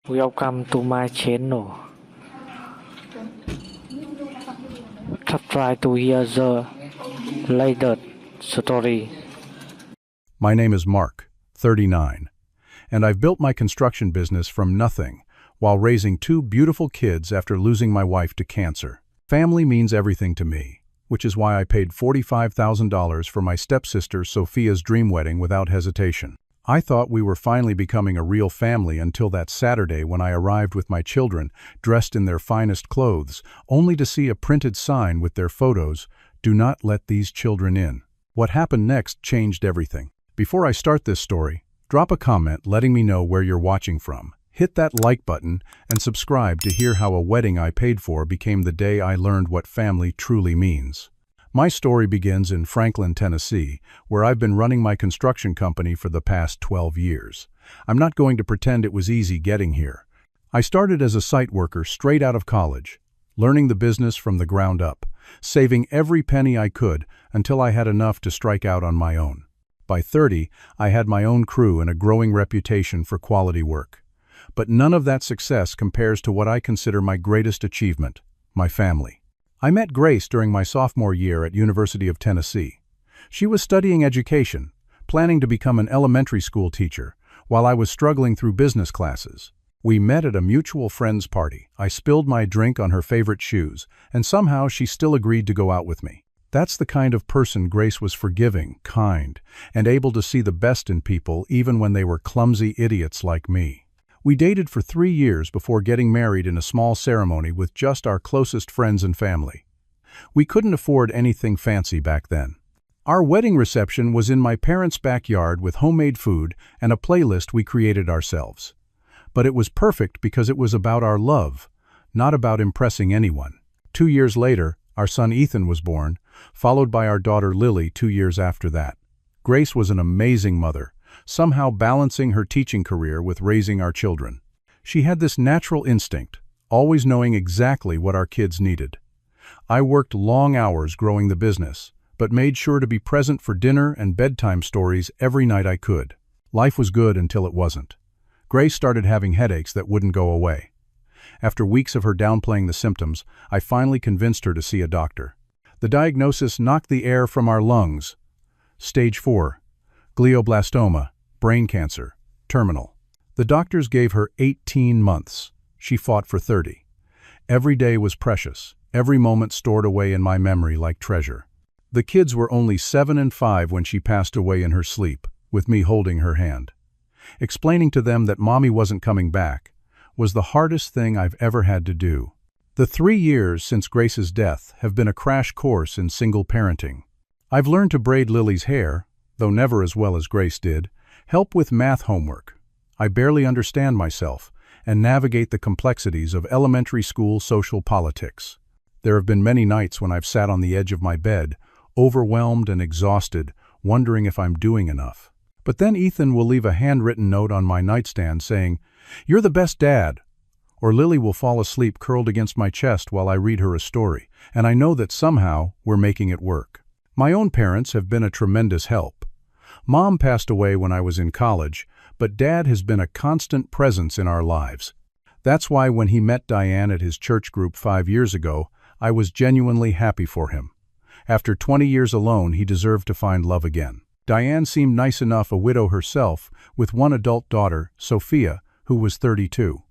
Welcome to my channel. Try to hear the latest story. My name is Mark, 39, and I've built my construction business from nothing while raising two beautiful kids after losing my wife to cancer. Family means everything to me, which is why I paid $45,000 for my stepsister Sophia's dream wedding without hesitation. I thought we were finally becoming a real family until that Saturday when I arrived with my children, dressed in their finest clothes, only to see a printed sign with their photos, "Do not let these children in." What happened next changed everything. Before I start this story, drop a comment letting me know where you're watching from. Hit that like button and subscribe to hear how a wedding I paid for became the day I learned what family truly means. My story begins in Franklin, Tennessee, where I've been running my construction company for the past 12 years. I'm not going to pretend it was easy getting here. I started as a site worker straight out of college, learning the business from the ground up, saving every penny I could until I had enough to strike out on my own. By 30, I had my own crew and a growing reputation for quality work. But none of that success compares to what I consider my greatest achievement, my family. I met Grace during my sophomore year at University of Tennessee. She was studying education, planning to become an elementary school teacher, while I was struggling through business classes. We met at a mutual friend's party. I spilled my drink on her favorite shoes, and somehow she still agreed to go out with me. That's the kind of person Grace was: forgiving, kind, and able to see the best in people even when they were clumsy idiots like me. We dated for 3 years before getting married in a small ceremony with just our closest friends and family. We couldn't afford anything fancy back then. Our wedding reception was in my parents' backyard with homemade food and a playlist we created ourselves. But it was perfect because it was about our love, not about impressing anyone. 2 years later, our son Ethan was born, followed by our daughter Lily 2 years after that. Grace was an amazing mother, somehow balancing her teaching career with raising our children. She had this natural instinct, always knowing exactly what our kids needed. I worked long hours growing the business, but made sure to be present for dinner and bedtime stories every night I could. Life was good until it wasn't. Grace started having headaches that wouldn't go away. After weeks of her downplaying the symptoms, I finally convinced her to see a doctor. The diagnosis knocked the air from our lungs. Stage 4. Glioblastoma, brain cancer, terminal. The doctors gave her 18 months. She fought for 30. Every day was precious, every moment stored away in my memory like treasure. The kids were only 7 and 5 when she passed away in her sleep, with me holding her hand. Explaining to them that Mommy wasn't coming back was the hardest thing I've ever had to do. The 3 years since Grace's death have been a crash course in single parenting. I've learned to braid Lily's hair, though never as well as Grace did, help with math homework. I barely understand myself, and navigate the complexities of elementary school social politics. There have been many nights when I've sat on the edge of my bed, overwhelmed and exhausted, wondering if I'm doing enough. But then Ethan will leave a handwritten note on my nightstand saying, "You're the best dad," or Lily will fall asleep curled against my chest while I read her a story, and I know that somehow we're making it work. My own parents have been a tremendous help. Mom passed away when I was in college, but Dad has been a constant presence in our lives. That's why when he met Diane at his church group 5 years ago, I was genuinely happy for him. After 20 years alone, he deserved to find love again. Diane seemed nice enough, a widow herself, with one adult daughter, Sophia, who was 32.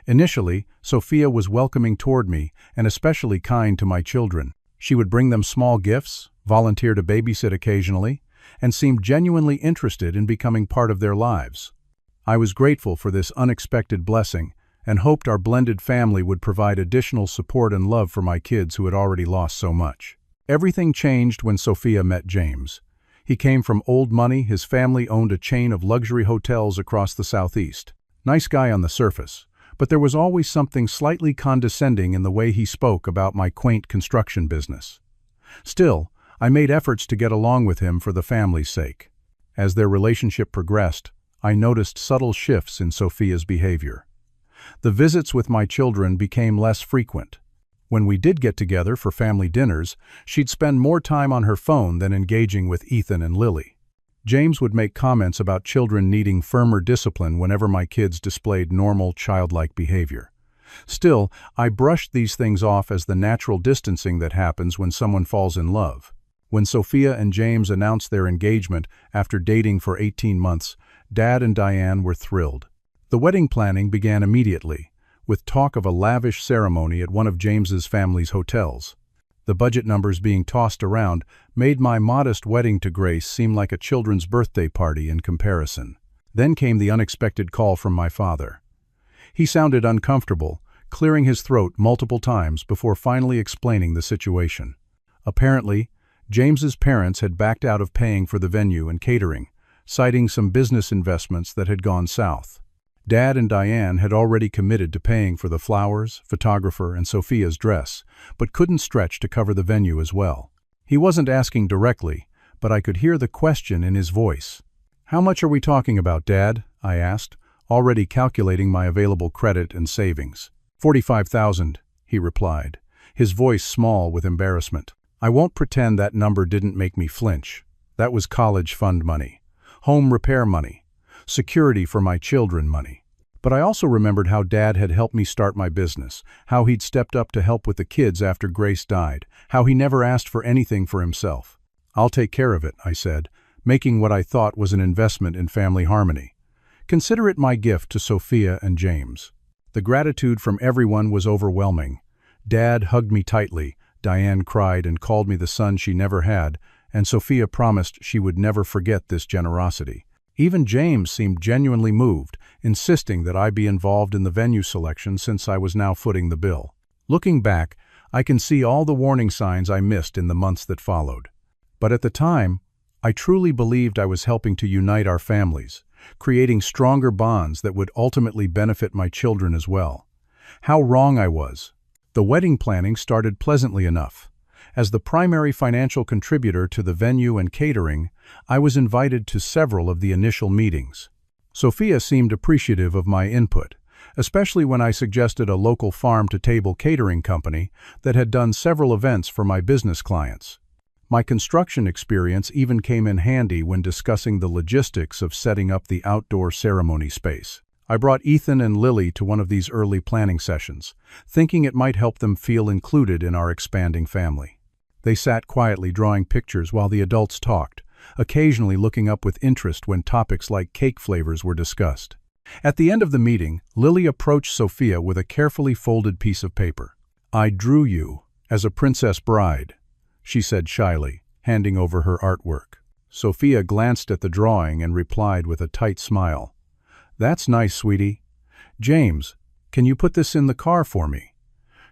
Initially, Sophia was welcoming toward me and especially kind to my children. She would bring them small gifts, volunteer to babysit occasionally, and seemed genuinely interested in becoming part of their lives. I was grateful for this unexpected blessing and hoped our blended family would provide additional support and love for my kids who had already lost so much. Everything changed when Sophia met James. He came from old money. His family owned a chain of luxury hotels across the Southeast. Nice guy on the surface, but there was always something slightly condescending in the way he spoke about my quaint construction business. Still, I made efforts to get along with him for the family's sake. As their relationship progressed, I noticed subtle shifts in Sophia's behavior. The visits with my children became less frequent. When we did get together for family dinners, she'd spend more time on her phone than engaging with Ethan and Lily. James would make comments about children needing firmer discipline whenever my kids displayed normal, childlike behavior. Still, I brushed these things off as the natural distancing that happens when someone falls in love. When Sophia and James announced their engagement after dating for 18 months, Dad and Diane were thrilled. The wedding planning began immediately, with talk of a lavish ceremony at one of James's family's hotels. The budget numbers being tossed around made my modest wedding to Grace seem like a children's birthday party in comparison. Then came the unexpected call from my father. He sounded uncomfortable, clearing his throat multiple times before finally explaining the situation. Apparently, James's parents had backed out of paying for the venue and catering, citing some business investments that had gone south. Dad and Diane had already committed to paying for the flowers, photographer, and Sophia's dress, but couldn't stretch to cover the venue as well. He wasn't asking directly, but I could hear the question in his voice. "How much are we talking about, Dad?" I asked, already calculating my available credit and savings. $45,000, he replied, his voice small with embarrassment. I won't pretend that number didn't make me flinch. That was college fund money, home repair money, security for my children money. But I also remembered how Dad had helped me start my business, how he'd stepped up to help with the kids after Grace died, how he never asked for anything for himself. "I'll take care of it," I said, making what I thought was an investment in family harmony. "Consider it my gift to Sophia and James." The gratitude from everyone was overwhelming. Dad hugged me tightly, Diane cried and called me the son she never had, and Sophia promised she would never forget this generosity. Even James seemed genuinely moved, insisting that I be involved in the venue selection since I was now footing the bill. Looking back, I can see all the warning signs I missed in the months that followed. But at the time, I truly believed I was helping to unite our families, creating stronger bonds that would ultimately benefit my children as well. How wrong I was. The wedding planning started pleasantly enough. As the primary financial contributor to the venue and catering, I was invited to several of the initial meetings. Sophia seemed appreciative of my input, especially when I suggested a local farm-to-table catering company that had done several events for my business clients. My construction experience even came in handy when discussing the logistics of setting up the outdoor ceremony space. I brought Ethan and Lily to one of these early planning sessions, thinking it might help them feel included in our expanding family. They sat quietly drawing pictures while the adults talked, occasionally looking up with interest when topics like cake flavors were discussed. At the end of the meeting, Lily approached Sophia with a carefully folded piece of paper. "I drew you as a princess bride," she said shyly, handing over her artwork. Sophia glanced at the drawing and replied with a tight smile. "That's nice, sweetie. James, can you put this in the car for me?"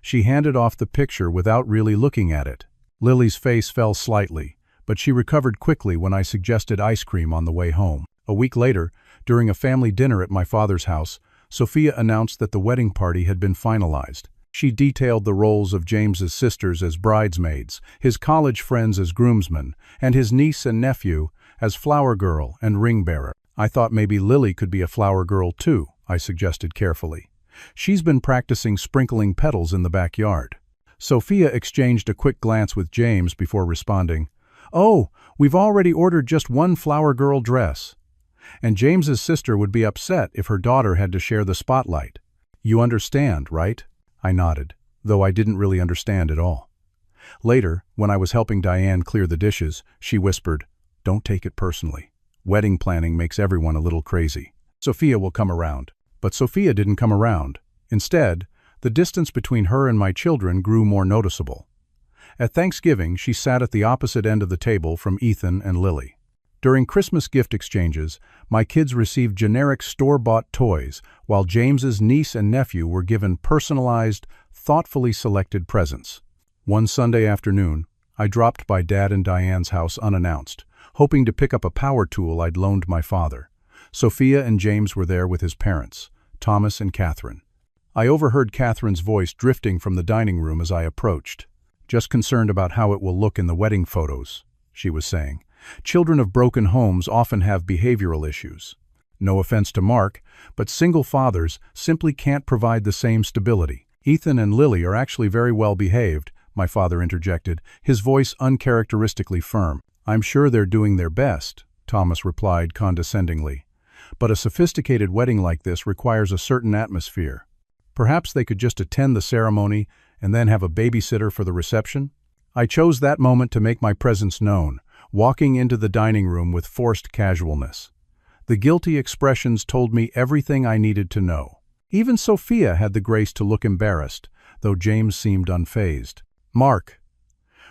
She handed off the picture without really looking at it. Lily's face fell slightly, but she recovered quickly when I suggested ice cream on the way home. A week later, during a family dinner at my father's house, Sophia announced that the wedding party had been finalized. She detailed the roles of James's sisters as bridesmaids, his college friends as groomsmen, and his niece and nephew as flower girl and ring bearer. "I thought maybe Lily could be a flower girl too," I suggested carefully. "She's been practicing sprinkling petals in the backyard." Sophia exchanged a quick glance with James before responding, "Oh, we've already ordered just one flower girl dress." And James's sister would be upset if her daughter had to share the spotlight. "You understand, right?" I nodded, though I didn't really understand at all. Later, when I was helping Diane clear the dishes, she whispered, "Don't take it personally. Wedding planning makes everyone a little crazy. Sophia will come around." But Sophia didn't come around. Instead, the distance between her and my children grew more noticeable. At Thanksgiving, she sat at the opposite end of the table from Ethan and Lily. During Christmas gift exchanges, my kids received generic store-bought toys, while James's niece and nephew were given personalized, thoughtfully selected presents. One Sunday afternoon, I dropped by Dad and Diane's house unannounced, hoping to pick up a power tool I'd loaned my father. Sophia and James were there with his parents, Thomas and Catherine. I overheard Catherine's voice drifting from the dining room as I approached. "Just concerned about how it will look in the wedding photos," she was saying. "Children of broken homes often have behavioral issues. No offense to Mark, but single fathers simply can't provide the same stability." "Ethan and Lily are actually very well behaved," my father interjected, his voice uncharacteristically firm. "I'm sure they're doing their best, Thomas replied condescendingly. "But a sophisticated wedding like this requires a certain atmosphere. Perhaps they could just attend the ceremony and then have a babysitter for the reception?" I chose that moment to make my presence known, walking into the dining room with forced casualness. The guilty expressions told me everything I needed to know. Even Sophia had the grace to look embarrassed, though James seemed unfazed. "Mark."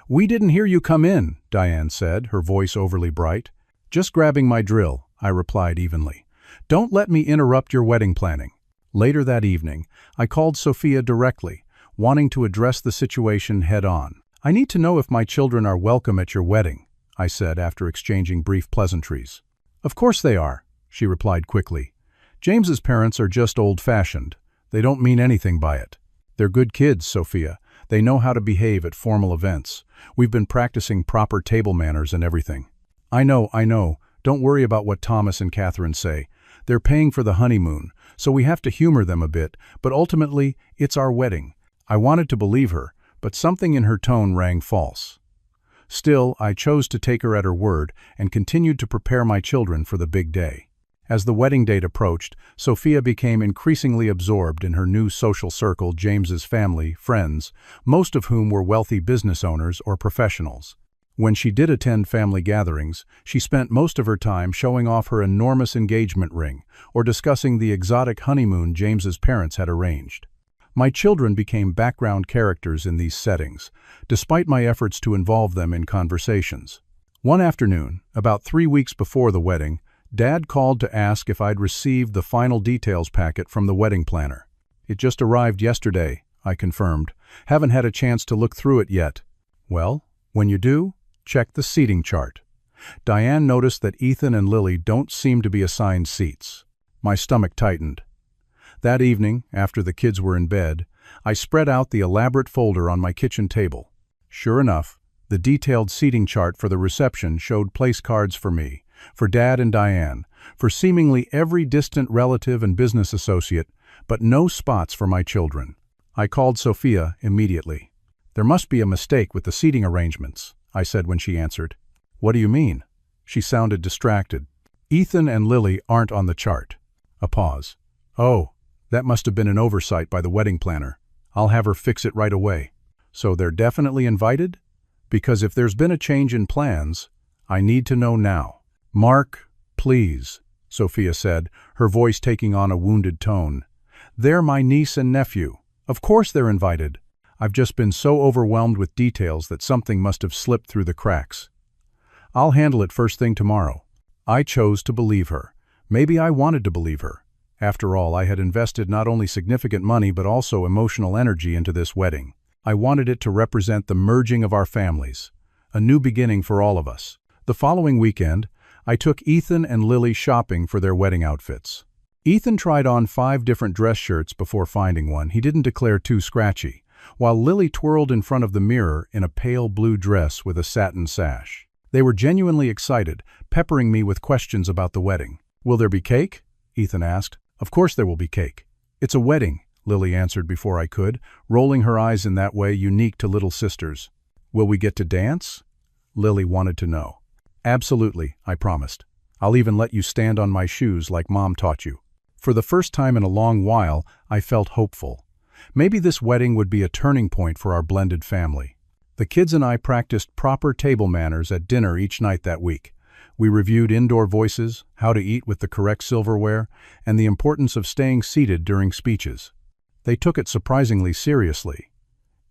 "We didn't hear you come in," Diane said, her voice overly bright. "Just grabbing my drill," I replied evenly. "Don't let me interrupt your wedding planning." Later that evening, I called Sophia directly, wanting to address the situation head-on. "I need to know if my children are welcome at your wedding," I said after exchanging brief pleasantries. "Of course they are," she replied quickly. "James's parents are just old-fashioned. They don't mean anything by it. They're good kids, Sophia. They know how to behave at formal events. We've been practicing proper table manners and everything." I know. Don't worry about what Thomas and Catherine say. They're paying for the honeymoon, so we have to humor them a bit, but ultimately, it's our wedding." I wanted to believe her, but something in her tone rang false. Still, I chose to take her at her word and continued to prepare my children for the big day. As the wedding date approached, Sophia became increasingly absorbed in her new social circle, James's family, friends, most of whom were wealthy business owners or professionals. When she did attend family gatherings, she spent most of her time showing off her enormous engagement ring or discussing the exotic honeymoon James's parents had arranged. My children became background characters in these settings, despite my efforts to involve them in conversations. One afternoon, about 3 weeks before the wedding, Dad called to ask if I'd received the final details packet from the wedding planner. "It just arrived yesterday," I confirmed. "Haven't had a chance to look through it yet." "Well, when you do, check the seating chart." Diane noticed that Ethan and Lily don't seem to be assigned seats. My stomach tightened. That evening, after the kids were in bed, I spread out the elaborate folder on my kitchen table. Sure enough, the detailed seating chart for the reception showed place cards for me, for Dad and Diane, for seemingly every distant relative and business associate, but no spots for my children. I called Sophia immediately. "There must be a mistake with the seating arrangements," I said when she answered. "What do you mean?" She sounded distracted. "Ethan and Lily aren't on the chart." A pause. "Oh, that must have been an oversight by the wedding planner. I'll have her fix it right away." "So they're definitely invited? Because if there's been a change in plans, I need to know now." "Mark, please," Sophia said, her voice taking on a wounded tone. "They're my niece and nephew. Of course they're invited. I've just been so overwhelmed with details that something must have slipped through the cracks. I'll handle it first thing tomorrow." I chose to believe her. Maybe I wanted to believe her. After all, I had invested not only significant money but also emotional energy into this wedding. I wanted it to represent the merging of our families, a new beginning for all of us. The following weekend, I took Ethan and Lily shopping for their wedding outfits. Ethan tried on 5 different dress shirts before finding one he didn't declare too scratchy, while Lily twirled in front of the mirror in a pale blue dress with a satin sash. They were genuinely excited, peppering me with questions about the wedding. "Will there be cake?" Ethan asked. "Of course there will be cake. It's a wedding," Lily answered before I could, rolling her eyes in that way unique to little sisters. "Will we get to dance?" Lily wanted to know. "Absolutely," I promised. "I'll even let you stand on my shoes like Mom taught you." For the first time in a long while, I felt hopeful. Maybe this wedding would be a turning point for our blended family. The kids and I practiced proper table manners at dinner each night that week. We reviewed indoor voices, how to eat with the correct silverware, and the importance of staying seated during speeches. They took it surprisingly seriously.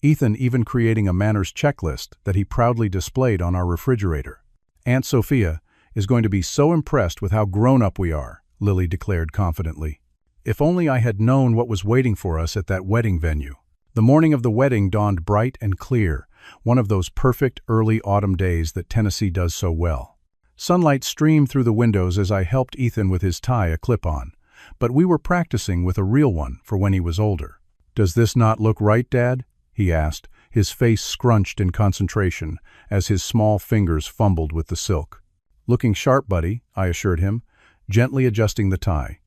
Ethan even creating a manners checklist that he proudly displayed on our refrigerator. "Aunt Sophia is going to be so impressed with how grown-up we are," Lily declared confidently. If only I had known what was waiting for us at that wedding venue. The morning of the wedding dawned bright and clear, one of those perfect early autumn days that Tennessee does so well. Sunlight streamed through the windows as I helped Ethan with his tie a clip-on, but we were practicing with a real one for when he was older. "Does this not look right, Dad?" he asked, his face scrunched in concentration as his small fingers fumbled with the silk. "Looking sharp, buddy," I assured him, gently adjusting the tie.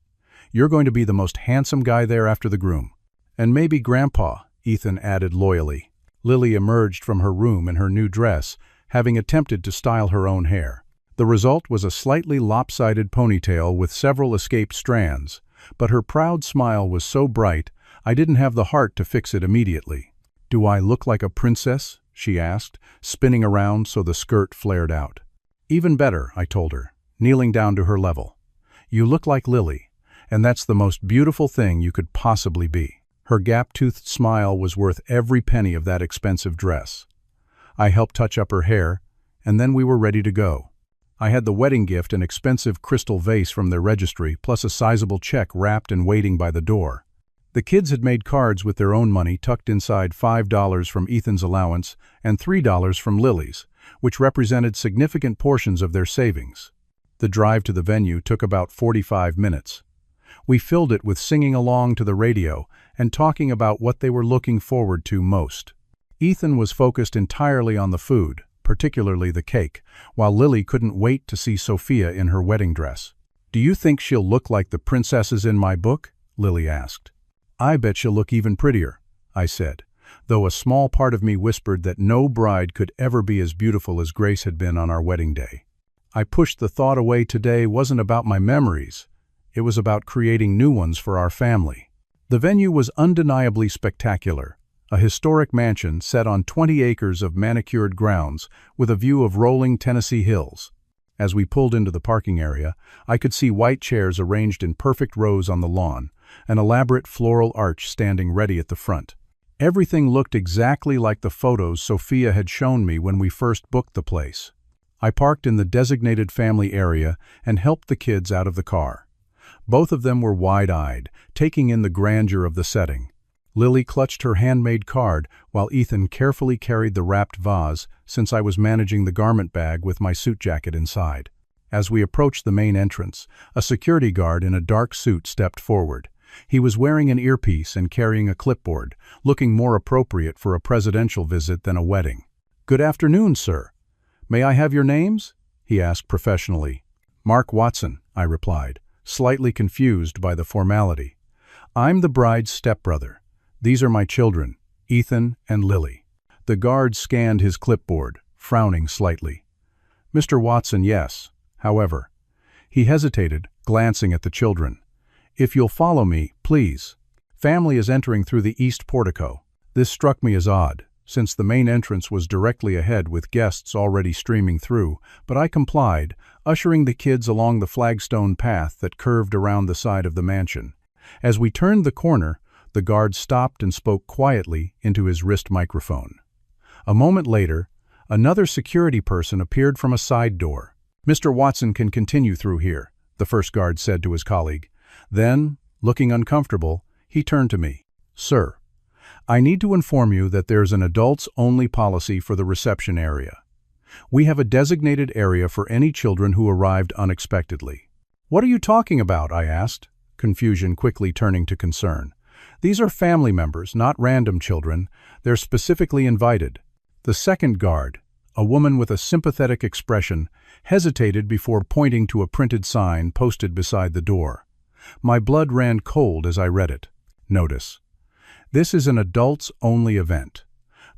"You're going to be the most handsome guy there after the groom." "And maybe Grandpa," Ethan added loyally. Lily emerged from her room in her new dress, having attempted to style her own hair. The result was a slightly lopsided ponytail with several escaped strands, but her proud smile was so bright I didn't have the heart to fix it immediately. "Do I look like a princess?" she asked, spinning around so the skirt flared out. "Even better," I told her, kneeling down to her level. "You look like Lily, and that's the most beautiful thing you could possibly be." Her gap-toothed smile was worth every penny of that expensive dress. I helped touch up her hair, and then we were ready to go. I had the wedding gift, an expensive crystal vase from their registry, plus a sizable check wrapped and waiting by the door. The kids had made cards with their own money tucked inside $5 from Ethan's allowance and $3 from Lily's, which represented significant portions of their savings. The drive to the venue took about 45 minutes. We filled it with singing along to the radio and talking about what they were looking forward to most. Ethan was focused entirely on the food, particularly the cake, while Lily couldn't wait to see Sophia in her wedding dress. "Do you think she'll look like the princesses in my book?" Lily asked. "I bet she'll look even prettier," I said, though a small part of me whispered that no bride could ever be as beautiful as Grace had been on our wedding day. I pushed the thought away. Today wasn't about my memories. It was about creating new ones for our family. The venue was undeniably spectacular, a historic mansion set on 20 acres of manicured grounds with a view of rolling Tennessee hills. As we pulled into the parking area, I could see white chairs arranged in perfect rows on the lawn, an elaborate floral arch standing ready at the front. Everything looked exactly like the photos Sophia had shown me when we first booked the place. I parked in the designated family area and helped the kids out of the car. Both of them were wide-eyed, taking in the grandeur of the setting. Lily clutched her handmade card while Ethan carefully carried the wrapped vase, since I was managing the garment bag with my suit jacket inside. As we approached the main entrance, a security guard in a dark suit stepped forward. He was wearing an earpiece and carrying a clipboard, looking more appropriate for a presidential visit than a wedding. "Good afternoon, sir. May I have your names?" he asked professionally. "Mark Watson," I replied, slightly confused by the formality. "I'm the bride's stepbrother. These are my children, Ethan and Lily." The guard scanned his clipboard, frowning slightly. "Mr. Watson, yes. However," he hesitated, glancing at the children. "If you'll follow me, please." Family is entering through the east portico. This struck me as odd, since the main entrance was directly ahead with guests already streaming through, but I complied, ushering the kids along the flagstone path that curved around the side of the mansion. As we turned the corner, the guard stopped and spoke quietly into his wrist microphone. A moment later, another security person appeared from a side door. "Mr. Watson can continue through here," the first guard said to his colleague. Then, looking uncomfortable, he turned to me. "Sir, I need to inform you that there's an adults-only policy for the reception area. We have a designated area for any children who arrived unexpectedly." "What are you talking about?" I asked, confusion quickly turning to concern. "These are family members, not random children. They're specifically invited." The second guard, a woman with a sympathetic expression, hesitated before pointing to a printed sign posted beside the door. My blood ran cold as I read it. Notice: this is an adults-only event.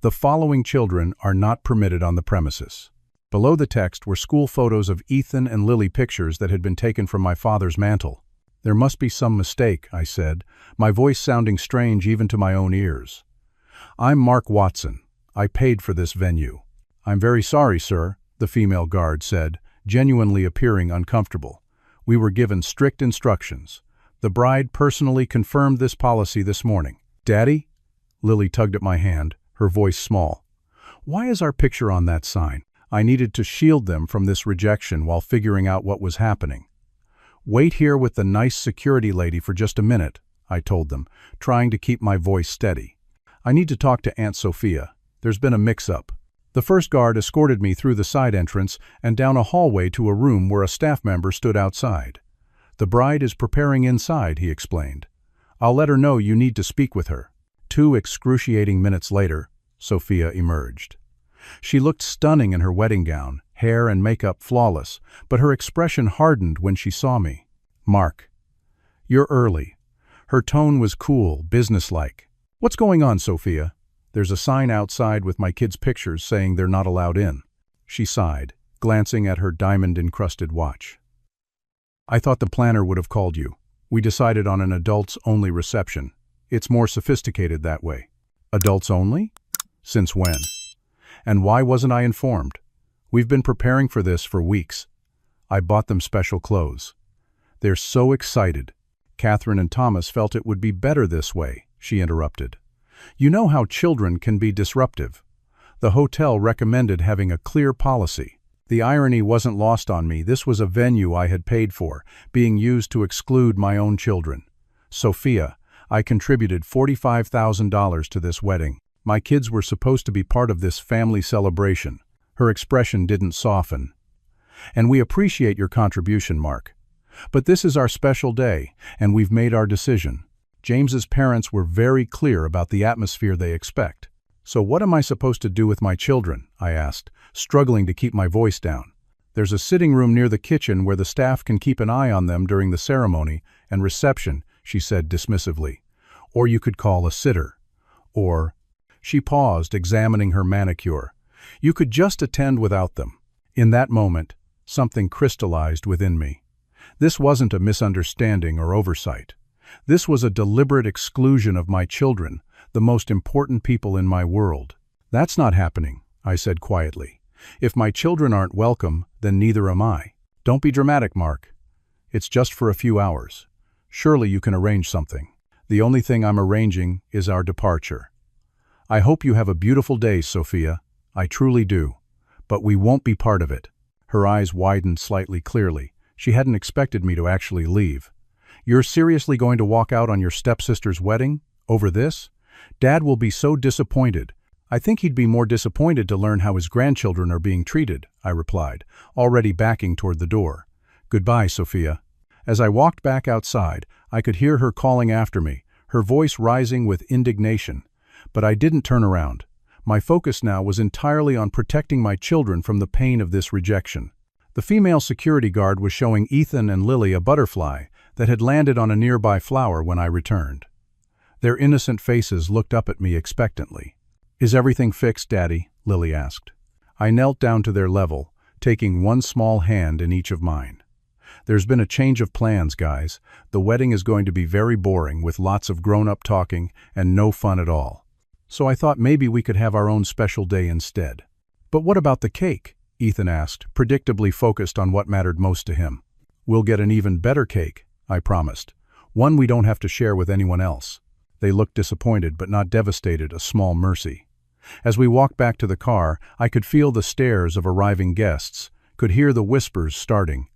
The following children are not permitted on the premises. Below the text were school photos of Ethan and Lily, pictures that had been taken from my father's mantel. "There must be some mistake," I said, my voice sounding strange even to my own ears. "I'm Mark Watson. I paid for this venue." "I'm very sorry, sir," the female guard said, genuinely appearing uncomfortable. "We were given strict instructions. The bride personally confirmed this policy this morning." "Daddy?" Lily tugged at my hand, her voice small. "Why is our picture on that sign?" I needed to shield them from this rejection while figuring out what was happening. "Wait here with the nice security lady for just a minute," I told them, trying to keep my voice steady. "I need to talk to Aunt Sophia. There's been a mix-up." The first guard escorted me through the side entrance and down a hallway to a room where a staff member stood outside. "The bride is preparing inside," he explained. "I'll let her know you need to speak with her." 2 excruciating minutes later, Sophia emerged. She looked stunning in her wedding gown, hair and makeup flawless, but her expression hardened when she saw me. "Mark, you're early." Her tone was cool, businesslike. "What's going on, Sophia?" "There's a sign outside with my kids' pictures saying they're not allowed in." She sighed. glancing at her diamond-encrusted watch. I thought the planner would have called you. We decided on an adults-only reception. It's more sophisticated that way. Adults only? Since when? And why wasn't I informed? We've been preparing for this for weeks. I bought them special clothes. They're so excited. Catherine and Thomas felt it would be better this way, she interrupted. You know how children can be disruptive. The hotel recommended having a clear policy. The irony wasn't lost on me. This was a venue I had paid for, being used to exclude my own children. Sophia, I contributed $45,000 to this wedding. My kids were supposed to be part of this family celebration. Her expression didn't soften. And we appreciate your contribution, Mark. But this is our special day, and we've made our decision. James's parents were very clear about the atmosphere they expect. So what am I supposed to do with my children? I asked, struggling to keep my voice down. There's a sitting room near the kitchen where the staff can keep an eye on them during the ceremony and reception, she said dismissively. Or you could call a sitter. Or... She paused, examining her manicure. You could just attend without them. In that moment, something crystallized within me. This wasn't a misunderstanding or oversight. This was a deliberate exclusion of my children, the most important people in my world. That's not happening, I said quietly. If my children aren't welcome, then neither am I. Don't be dramatic, Mark. It's just for a few hours. Surely you can arrange something. The only thing I'm arranging is our departure. I hope you have a beautiful day, Sophia. I truly do. But we won't be part of it. Her eyes widened slightly clearly. She hadn't expected me to actually leave. You're seriously going to walk out on your stepsister's wedding? Over this? Dad will be so disappointed. I think he'd be more disappointed to learn how his grandchildren are being treated, I replied, already backing toward the door. Goodbye, Sophia. As I walked back outside, I could hear her calling after me, her voice rising with indignation. But I didn't turn around. My focus now was entirely on protecting my children from the pain of this rejection. The female security guard was showing Ethan and Lily a butterfly that had landed on a nearby flower when I returned. Their innocent faces looked up at me expectantly. Is everything fixed, Daddy? Lily asked. I knelt down to their level, taking one small hand in each of mine. There's been a change of plans, guys. The wedding is going to be very boring with lots of grown-up talking and no fun at all. So I thought maybe we could have our own special day instead. But what about the cake? Ethan asked, predictably focused on what mattered most to him. We'll get an even better cake, I promised. One we don't have to share with anyone else. They looked disappointed but not devastated, a small mercy. As we walked back to the car, I could feel the stares of arriving guests, could hear the whispers starting.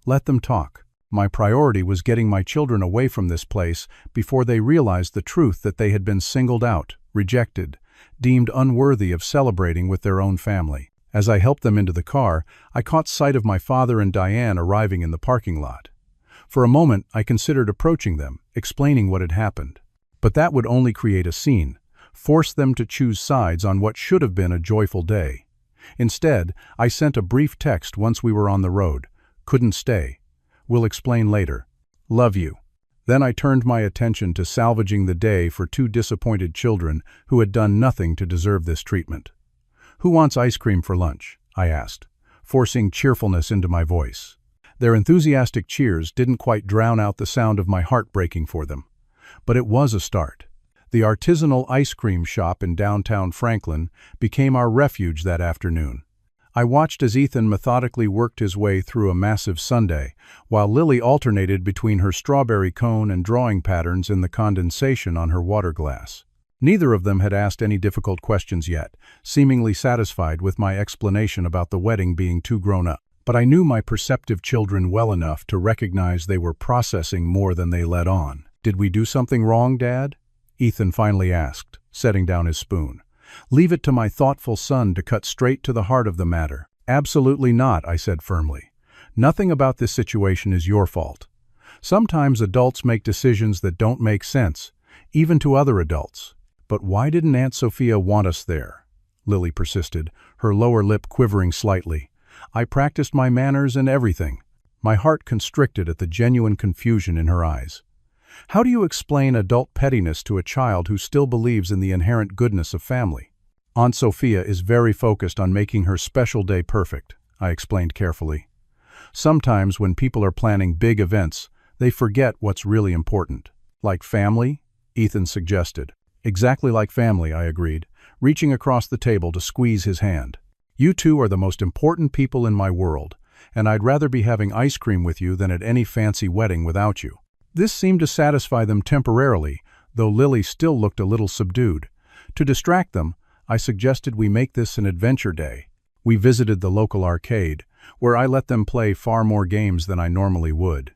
Let them talk. My priority was getting my children away from this place before they realized the truth that they had been singled out, rejected, deemed unworthy of celebrating with their own family. As I helped them into the car, I caught sight of my father and Diane arriving in the parking lot. For a moment, I considered approaching them, explaining what had happened. But that would only create a scene, force them to choose sides on what should have been a joyful day. Instead, I sent a brief text once we were on the road. Couldn't stay. We'll explain later. Love you. Then I turned my attention to salvaging the day for two disappointed children who had done nothing to deserve this treatment. Who wants ice cream for lunch? I asked, forcing cheerfulness into my voice. Their enthusiastic cheers didn't quite drown out the sound of my heart breaking for them. But it was a start. The artisanal ice cream shop in downtown Franklin became our refuge that afternoon. I watched as Ethan methodically worked his way through a massive sundae, while Lily alternated between her strawberry cone and drawing patterns in the condensation on her water glass. Neither of them had asked any difficult questions yet, seemingly satisfied with my explanation about the wedding being too grown up. But I knew my perceptive children well enough to recognize they were processing more than they let on. Did we do something wrong, Dad? Ethan finally asked, setting down his spoon. Leave it to my thoughtful son to cut straight to the heart of the matter. Absolutely not, I said firmly. Nothing about this situation is your fault. Sometimes adults make decisions that don't make sense, even to other adults. But why didn't Aunt Sophia want us there? Lily persisted, her lower lip quivering slightly. I practiced my manners and everything. My heart constricted at the genuine confusion in her eyes. How do you explain adult pettiness to a child who still believes in the inherent goodness of family? Aunt Sophia is very focused on making her special day perfect, I explained carefully. Sometimes when people are planning big events, they forget what's really important. Like family? Ethan suggested. Exactly like family, I agreed, reaching across the table to squeeze his hand. You two are the most important people in my world, and I'd rather be having ice cream with you than at any fancy wedding without you. This seemed to satisfy them temporarily, though Lily still looked a little subdued. To distract them, I suggested we make this an adventure day. We visited the local arcade, where I let them play far more games than I normally would.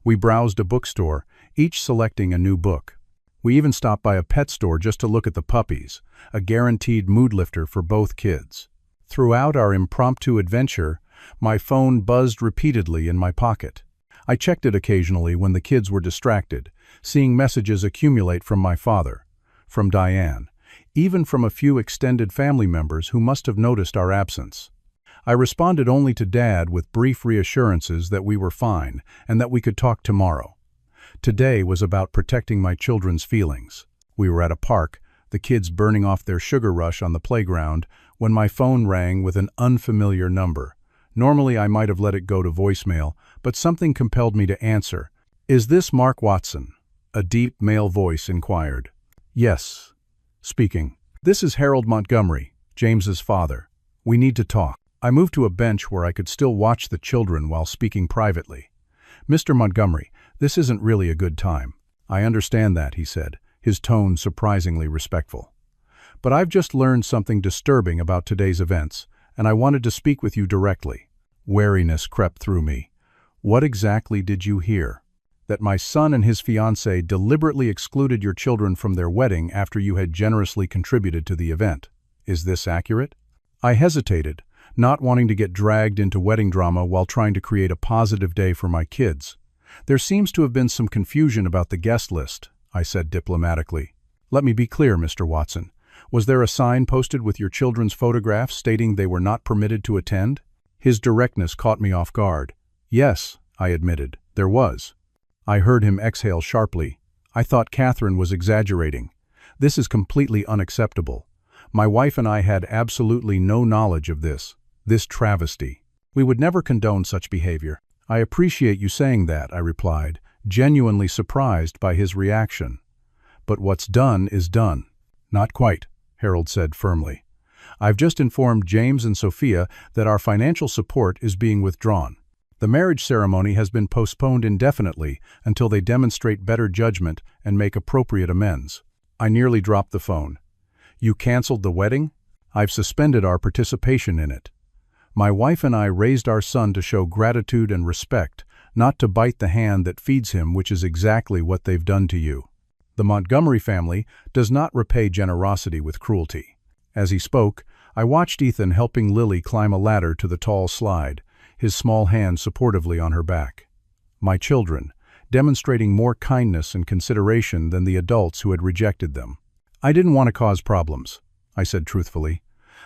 We browsed a bookstore, each selecting a new book. We even stopped by a pet store just to look at the puppies, a guaranteed mood lifter for both kids. Throughout our impromptu adventure, my phone buzzed repeatedly in my pocket. I checked it occasionally when the kids were distracted, seeing messages accumulate from my father, from Diane, even from a few extended family members who must have noticed our absence. I responded only to Dad with brief reassurances that we were fine and that we could talk tomorrow. Today was about protecting my children's feelings. We were at a park, the kids burning off their sugar rush on the playground, when my phone rang with an unfamiliar number. Normally I might have let it go to voicemail, but something compelled me to answer. "Is this Mark Watson?" A deep male voice inquired. "Yes." Speaking. "This is Harold Montgomery, James's father. We need to talk." I moved to a bench where I could still watch the children while speaking privately. "Mr. Montgomery, this isn't really a good time." "I understand that," he said, his tone surprisingly respectful. "But I've just learned something disturbing about today's events, and I wanted to speak with you directly." Wariness crept through me. "What exactly did you hear?" "That my son and his fiancée deliberately excluded your children from their wedding after you had generously contributed to the event. Is this accurate?" I hesitated, not wanting to get dragged into wedding drama while trying to create a positive day for my kids. "There seems to have been some confusion about the guest list," I said diplomatically. "Let me be clear, Mr. Watson. Was there a sign posted with your children's photographs stating they were not permitted to attend?" His directness caught me off guard. "Yes," I admitted, "there was." I heard him exhale sharply. "I thought Catherine was exaggerating. This is completely unacceptable. My wife and I had absolutely no knowledge of this travesty. We would never condone such behavior." "I appreciate you saying that," I replied, genuinely surprised by his reaction. "But what's done is done." "Not quite," Harold said firmly. "I've just informed James and Sophia that our financial support is being withdrawn. The marriage ceremony has been postponed indefinitely until they demonstrate better judgment and make appropriate amends." I nearly dropped the phone. "You canceled the wedding?" "I've suspended our participation in it. My wife and I raised our son to show gratitude and respect, not to bite the hand that feeds him, which is exactly what they've done to you. The Montgomery family does not repay generosity with cruelty." As he spoke, I watched Ethan helping Lily climb a ladder to the tall slide, his small hand supportively on her back. My children, demonstrating more kindness and consideration than the adults who had rejected them. "I didn't want to cause problems," I said truthfully.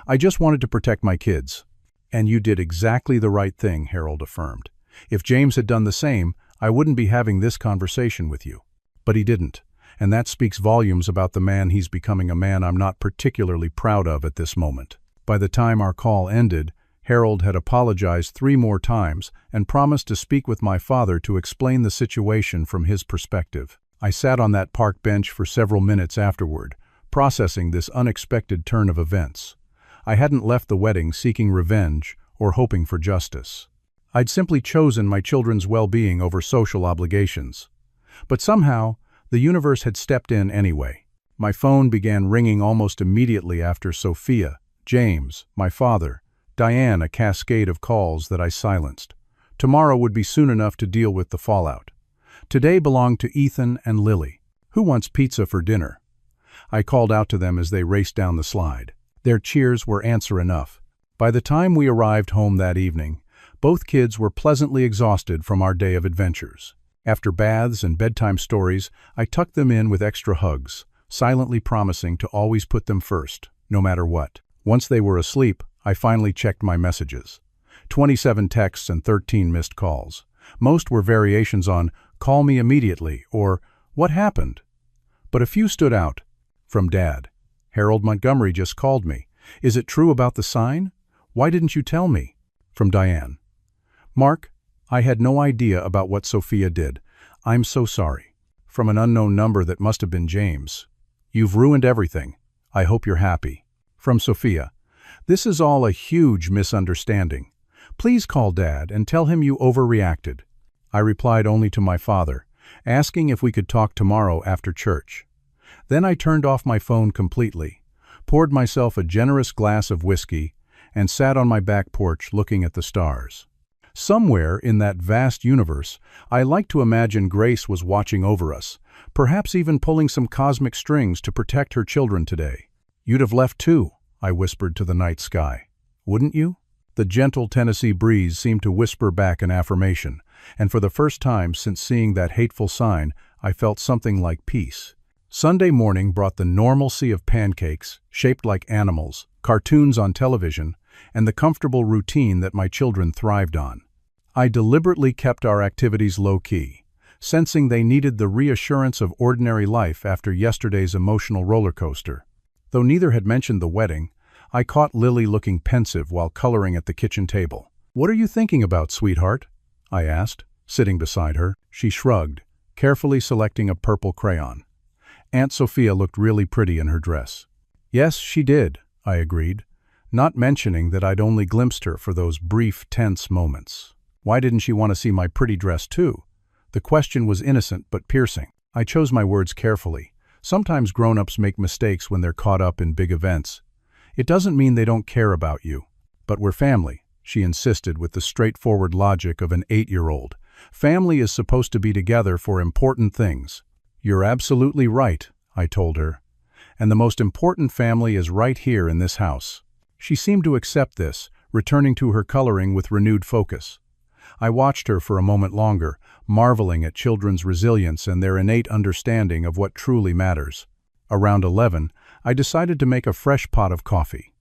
"I just wanted to protect my kids." "And you did exactly the right thing," Harold affirmed. "If James had done the same, I wouldn't be having this conversation with you." But he didn't, and that speaks volumes about the man he's becoming, a man I'm not particularly proud of at this moment. By the time our call ended, Harold had apologized 3 more times and promised to speak with my father to explain the situation from his perspective. I sat on that park bench for several minutes afterward, processing this unexpected turn of events. I hadn't left the wedding seeking revenge or hoping for justice. I'd simply chosen my children's well-being over social obligations. But somehow, the universe had stepped in anyway. My phone began ringing almost immediately after Sophia, James, my father, Diane, a cascade of calls that I silenced. Tomorrow would be soon enough to deal with the fallout. Today belonged to Ethan and Lily. "Who wants pizza for dinner?" I called out to them as they raced down the slide. Their cheers were answer enough. By the time we arrived home that evening, both kids were pleasantly exhausted from our day of adventures. After baths and bedtime stories, I tucked them in with extra hugs, silently promising to always put them first, no matter what. Once they were asleep, I finally checked my messages. 27 texts and 13 missed calls. Most were variations on "call me immediately" or "what happened?" But a few stood out. From Dad. "Harold Montgomery just called me. Is it true about the sign? Why didn't you tell me?" From Diane. Mark, I had no idea about what Sophia did. I'm so sorry. From an unknown number that must have been James. You've ruined everything. I hope you're happy. From Sophia. This is all a huge misunderstanding. Please call Dad and tell him you overreacted. I replied only to my father, asking if we could talk tomorrow after church. Then I turned off my phone completely, poured myself a generous glass of whiskey, and sat on my back porch looking at the stars. Somewhere in that vast universe, I like to imagine Grace was watching over us, perhaps even pulling some cosmic strings to protect her children today. You'd have left too, I whispered to the night sky. Wouldn't you? The gentle Tennessee breeze seemed to whisper back an affirmation, and for the first time since seeing that hateful sign, I felt something like peace. Sunday morning brought the normalcy of pancakes, shaped like animals, cartoons on television, and the comfortable routine that my children thrived on. I deliberately kept our activities low-key, sensing they needed the reassurance of ordinary life after yesterday's emotional roller coaster. Though neither had mentioned the wedding, I caught Lily looking pensive while coloring at the kitchen table. "What are you thinking about, sweetheart?" I asked, sitting beside her. She shrugged, carefully selecting a purple crayon. Aunt Sophia looked really pretty in her dress. Yes, she did, I agreed, not mentioning that I'd only glimpsed her for those brief, tense moments. Why didn't she want to see my pretty dress too? The question was innocent but piercing. I chose my words carefully. Sometimes grown-ups make mistakes when they're caught up in big events. It doesn't mean they don't care about you. But we're family, she insisted with the straightforward logic of an 8-year-old. Family is supposed to be together for important things. You're absolutely right, I told her. And the most important family is right here in this house. She seemed to accept this, returning to her coloring with renewed focus. I watched her for a moment longer, marveling at children's resilience and their innate understanding of what truly matters. Around 11, I decided to make a fresh pot of coffee.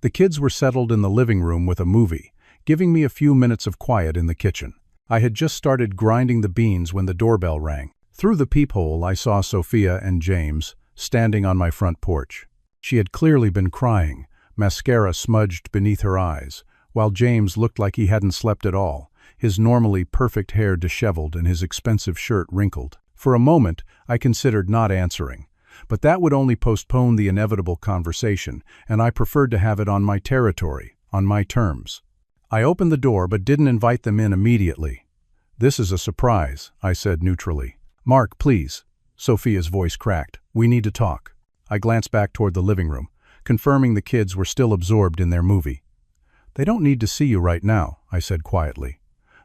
The kids were settled in the living room with a movie, giving me a few minutes of quiet in the kitchen. I had just started grinding the beans when the doorbell rang. Through the peephole, I saw Sophia and James standing on my front porch. She had clearly been crying, mascara smudged beneath her eyes, while James looked like he hadn't slept at all, his normally perfect hair disheveled and his expensive shirt wrinkled. For a moment, I considered not answering, but that would only postpone the inevitable conversation, and I preferred to have it on my territory, on my terms. I opened the door but didn't invite them in immediately. "This is a surprise," I said neutrally. "Mark, please." Sophia's voice cracked. "We need to talk." I glanced back toward the living room, confirming the kids were still absorbed in their movie. "They don't need to see you right now," I said quietly.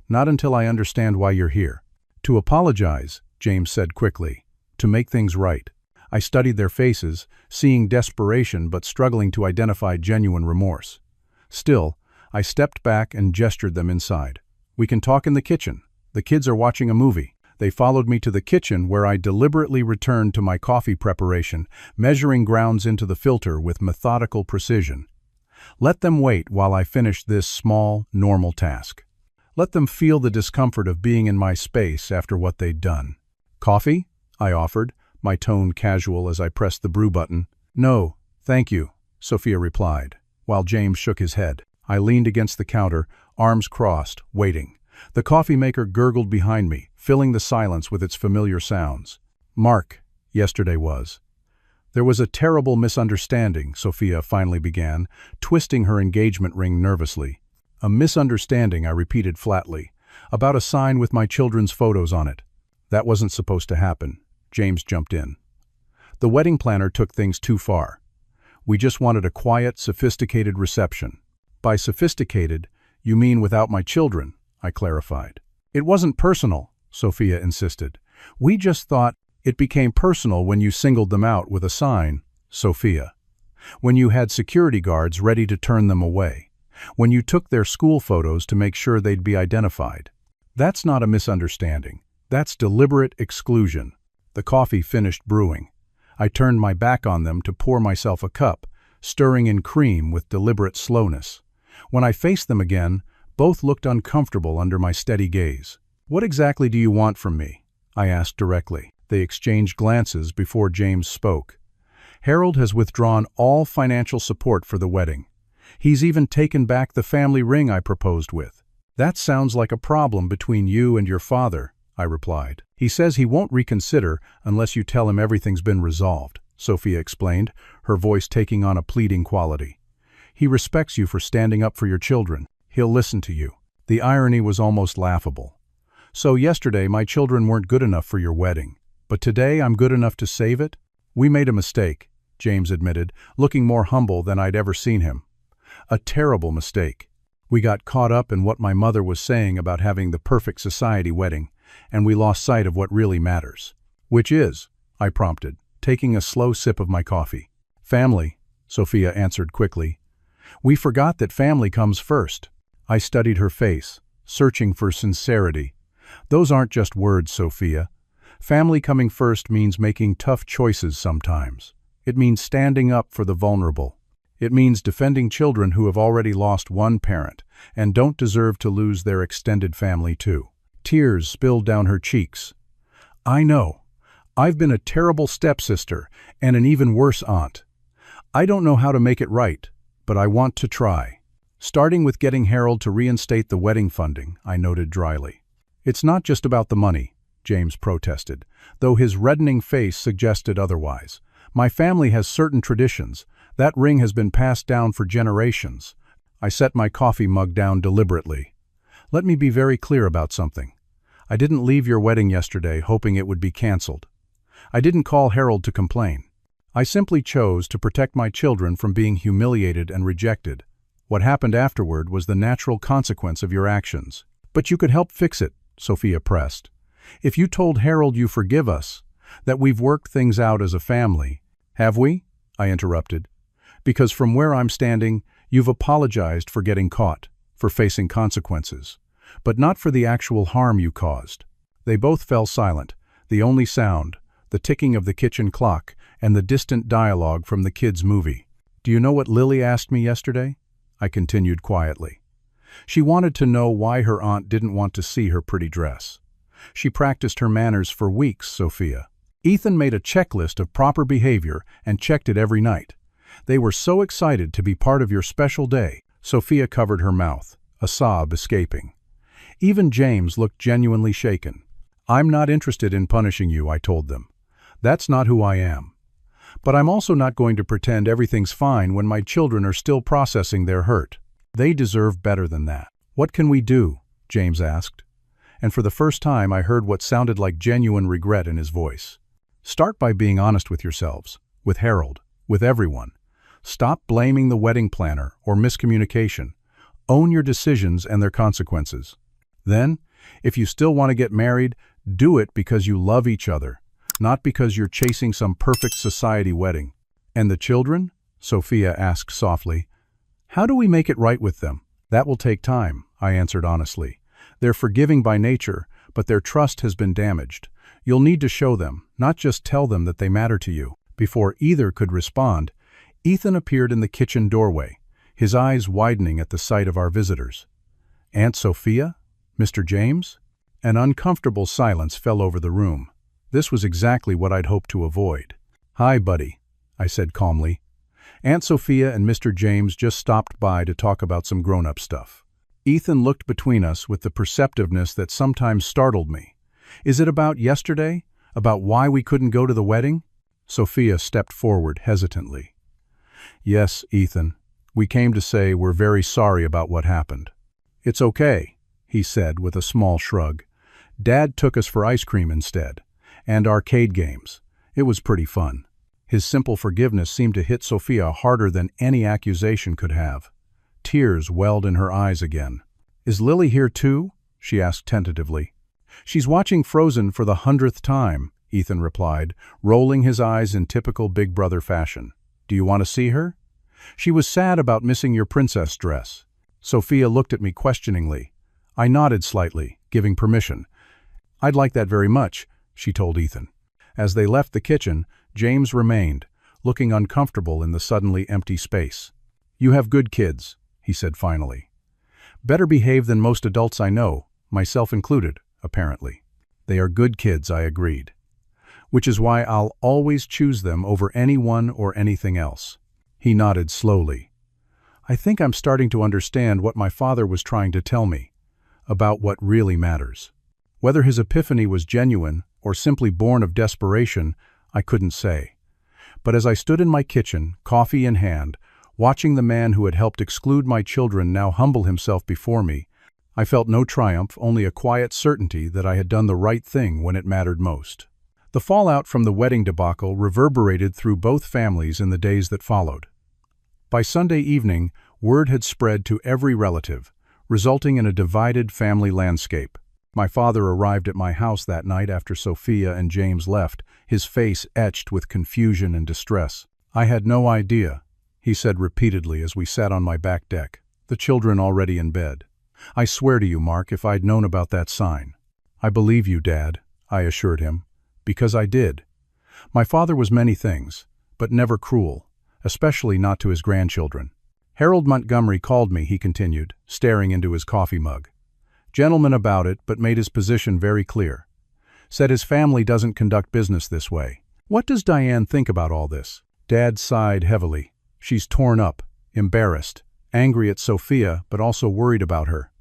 "Not until I understand why you're here." "To apologize," James said quickly. "To make things right." I studied their faces, seeing desperation but struggling to identify genuine remorse. Still, I stepped back and gestured them inside. "We can talk in the kitchen. The kids are watching a movie." They followed me to the kitchen where I deliberately returned to my coffee preparation, measuring grounds into the filter with methodical precision. Let them wait while I finished this small, normal task. Let them feel the discomfort of being in my space after what they'd done. "Coffee?" I offered, my tone casual as I pressed the brew button. "No, thank you," Sophia replied, while James shook his head. I leaned against the counter, arms crossed, waiting. The coffee maker gurgled behind me, filling the silence with its familiar sounds. "Mark, yesterday was." "There was a terrible misunderstanding," Sophia finally began, twisting her engagement ring nervously. "A misunderstanding," I repeated flatly, "about a sign with my children's photos on it." "That wasn't supposed to happen," James jumped in. "The wedding planner took things too far. We just wanted a quiet, sophisticated reception." "By sophisticated, you mean without my children," I clarified. "It wasn't personal," Sophia insisted. "We just thought it became personal when you singled them out with a sign." "Sophia. When you had security guards ready to turn them away. When you took their school photos to make sure they'd be identified. That's not a misunderstanding. That's deliberate exclusion." The coffee finished brewing. I turned my back on them to pour myself a cup, stirring in cream with deliberate slowness. When I faced them again, both looked uncomfortable under my steady gaze. "What exactly do you want from me?" I asked directly. They exchanged glances before James spoke. "Harold has withdrawn all financial support for the wedding. He's even taken back the family ring I proposed with. That sounds like a problem between you and your father, I replied. He says he won't reconsider unless you tell him everything's been resolved, Sophia explained, her voice taking on a pleading quality. He respects you for standing up for your children. He'll listen to you. The irony was almost laughable. So yesterday my children weren't good enough for your wedding, but today I'm good enough to save it? We made a mistake, James admitted, looking more humble than I'd ever seen him. A terrible mistake. We got caught up in what my mother was saying about having the perfect society wedding, and we lost sight of what really matters. Which is, I prompted, taking a slow sip of my coffee. Family, Sophia answered quickly. We forgot that family comes first. I studied her face, searching for sincerity. Those aren't just words, Sophia. Family coming first means making tough choices sometimes. It means standing up for the vulnerable. It means defending children who have already lost one parent and don't deserve to lose their extended family too. Tears spilled down her cheeks. I know. I've been a terrible stepsister and an even worse aunt. I don't know how to make it right, but I want to try. Starting with getting Harold to reinstate the wedding funding, I noted dryly. It's not just about the money, James protested, though his reddening face suggested otherwise. My family has certain traditions. That ring has been passed down for generations. I set my coffee mug down deliberately. Let me be very clear about something. I didn't leave your wedding yesterday hoping it would be canceled. I didn't call Harold to complain. I simply chose to protect my children from being humiliated and rejected. What happened afterward was the natural consequence of your actions. But you could help fix it, Sophia pressed. If you told Harold you forgive us, that we've worked things out as a family. Have we? I interrupted. Because from where I'm standing, you've apologized for getting caught, for facing consequences, but not for the actual harm you caused. They both fell silent, the only sound, the ticking of the kitchen clock, and the distant dialogue from the kids' movie. Do you know what Lily asked me yesterday? I continued quietly. She wanted to know why her aunt didn't want to see her pretty dress. She practiced her manners for weeks, Sophia. Ethan made a checklist of proper behavior and checked it every night. They were so excited to be part of your special day. Sophia covered her mouth, a sob escaping. Even James looked genuinely shaken. I'm not interested in punishing you, I told them. That's not who I am. But I'm also not going to pretend everything's fine when my children are still processing their hurt. They deserve better than that. What can we do? James asked. And for the first time I heard what sounded like genuine regret in his voice. Start by being honest with yourselves, with Harold, with everyone. Stop blaming the wedding planner or miscommunication. Own your decisions and their consequences. Then, if you still want to get married, do it because you love each other, not because you're chasing some perfect society wedding. And the children? Sophia asked softly. How do we make it right with them? That will take time, I answered honestly. They're forgiving by nature, but their trust has been damaged. You'll need to show them, not just tell them that they matter to you. Before either could respond, Ethan appeared in the kitchen doorway, his eyes widening at the sight of our visitors. Aunt Sophia? Mr. James? An uncomfortable silence fell over the room. This was exactly what I'd hoped to avoid. Hi, buddy, I said calmly. Aunt Sophia and Mr. James just stopped by to talk about some grown-up stuff. Ethan looked between us with the perceptiveness that sometimes startled me. Is it about yesterday? About why we couldn't go to the wedding? Sophia stepped forward hesitantly. Yes, Ethan. We came to say we're very sorry about what happened. It's okay, he said with a small shrug. Dad took us for ice cream instead, and arcade games. It was pretty fun. His simple forgiveness seemed to hit Sophia harder than any accusation could have. Tears welled in her eyes again. Is Lily here too? She asked tentatively. She's watching Frozen for the 100th time, Ethan replied, rolling his eyes in typical big brother fashion. Do you want to see her? She was sad about missing your princess dress. Sophia looked at me questioningly. I nodded slightly, giving permission. I'd like that very much, she told Ethan. As they left the kitchen, James remained, looking uncomfortable in the suddenly empty space. You have good kids, he said finally. Better behaved than most adults I know, myself included, apparently. They are good kids, I agreed. Which is why I'll always choose them over anyone or anything else. He nodded slowly. I think I'm starting to understand what my father was trying to tell me about what really matters. Whether his epiphany was genuine or simply born of desperation, I couldn't say. But as I stood in my kitchen, coffee in hand, watching the man who had helped exclude my children now humble himself before me, I felt no triumph, only a quiet certainty that I had done the right thing when it mattered most. The fallout from the wedding debacle reverberated through both families in the days that followed. By Sunday evening, word had spread to every relative, resulting in a divided family landscape. My father arrived at my house that night after Sophia and James left, his face etched with confusion and distress. "I had no idea," he said repeatedly as we sat on my back deck, the children already in bed. "I swear to you, Mark, if I'd known about that sign." "I believe you, Dad," I assured him, "because I did." My father was many things, but never cruel, especially not to his grandchildren. "Harold Montgomery called me," he continued, staring into his coffee mug. "Gentleman about it, but made his position very clear. Said his family doesn't conduct business this way." "What does Diane think about all this?" Dad sighed heavily. "She's torn up, embarrassed, angry at Sophia, but also worried about her.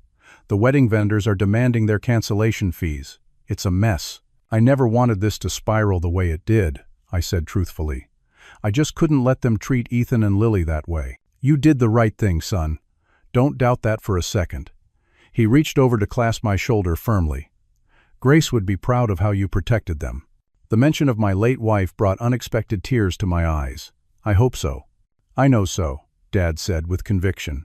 The wedding vendors are demanding their cancellation fees. It's a mess." "I never wanted this to spiral the way it did," I said truthfully. "I just couldn't let them treat Ethan and Lily that way." "You did the right thing, son. Don't doubt that for a second." He reached over to clasp my shoulder firmly. "Grace would be proud of how you protected them." The mention of my late wife brought unexpected tears to my eyes. "I hope so." "I know so," Dad said with conviction.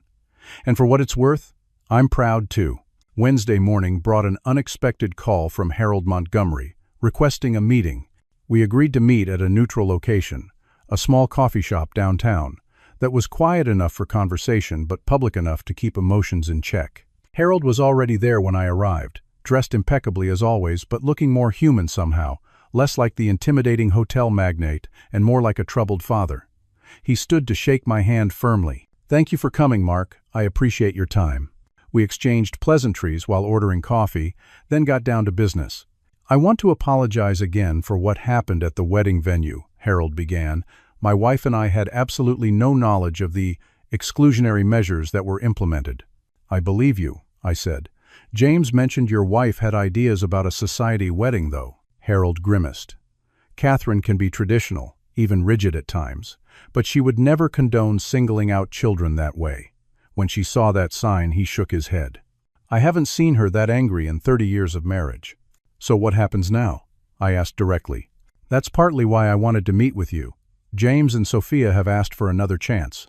"And for what it's worth, I'm proud too." Wednesday morning brought an unexpected call from Harold Montgomery, requesting a meeting. We agreed to meet at a neutral location, a small coffee shop downtown, that was quiet enough for conversation but public enough to keep emotions in check. Harold was already there when I arrived, dressed impeccably as always, but looking more human somehow, less like the intimidating hotel magnate and more like a troubled father. He stood to shake my hand firmly. "Thank you for coming, Mark. I appreciate your time." We exchanged pleasantries while ordering coffee, then got down to business. "I want to apologize again for what happened at the wedding venue," Harold began. "My wife and I had absolutely no knowledge of the exclusionary measures that were implemented." "I believe you," I said. "James mentioned your wife had ideas about a society wedding, though." Harold grimaced. "Catherine can be traditional, even rigid at times, but she would never condone singling out children that way." When she saw that sign, he shook his head. "I haven't seen her that angry in 30 years of marriage." "So what happens now?" I asked directly. "That's partly why I wanted to meet with you. James and Sophia have asked for another chance.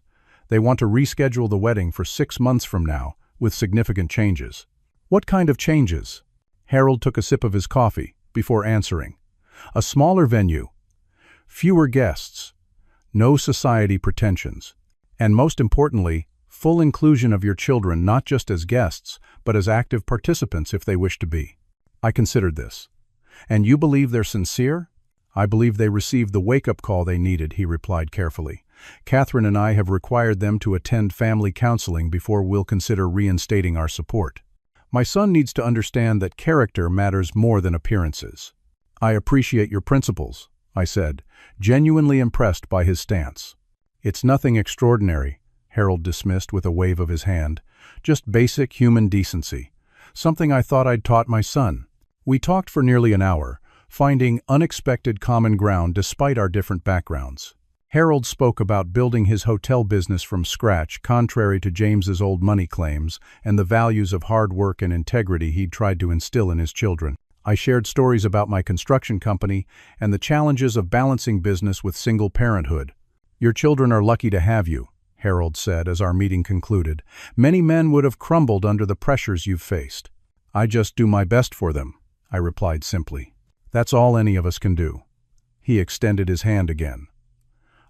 They want to reschedule the wedding for 6 months from now, with significant changes." "What kind of changes?" Harold took a sip of his coffee before answering. "A smaller venue, fewer guests, no society pretensions, and most importantly, full inclusion of your children not just as guests, but as active participants if they wish to be." I considered this. "And you believe they're sincere?" "I believe they received the wake-up call they needed," he replied carefully. "Catherine and I have required them to attend family counseling before we'll consider reinstating our support. My son needs to understand that character matters more than appearances." "I appreciate your principles," I said, genuinely impressed by his stance. "It's nothing extraordinary," Harold dismissed with a wave of his hand. "Just basic human decency. Something I thought I'd taught my son." We talked for nearly an hour, finding unexpected common ground despite our different backgrounds. Harold spoke about building his hotel business from scratch, contrary to James's old money claims, and the values of hard work and integrity he'd tried to instill in his children. I shared stories about my construction company and the challenges of balancing business with single parenthood. "Your children are lucky to have you," Harold said as our meeting concluded. "Many men would have crumbled under the pressures you've faced." "I just do my best for them," I replied simply. "That's all any of us can do." He extended his hand again.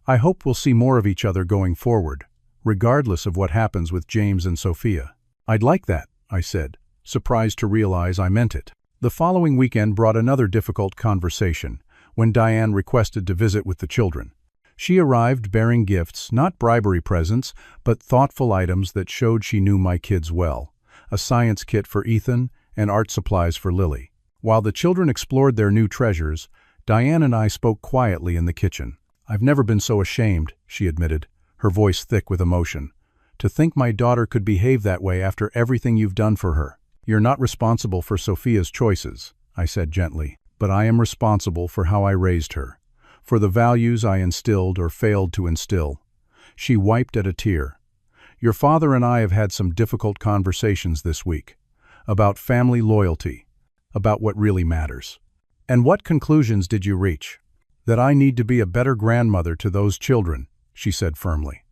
"I hope we'll see more of each other going forward, regardless of what happens with James and Sophia." "I'd like that," I said, surprised to realize I meant it. The following weekend brought another difficult conversation, when Diane requested to visit with the children. She arrived bearing gifts, not bribery presents, but thoughtful items that showed she knew my kids well. A science kit for Ethan and art supplies for Lily. While the children explored their new treasures, Diane and I spoke quietly in the kitchen. "I've never been so ashamed," she admitted, her voice thick with emotion, To think my daughter could behave that way after everything you've done for her. You're not responsible for Sophia's choices, I said gently, but I am responsible for how I raised her, for the values I instilled or failed to instill. She wiped at a tear. Your father and I have had some difficult conversations this week, about family loyalty, about what really matters. And what conclusions did you reach? That I need to be a better grandmother to those children, she said firmly,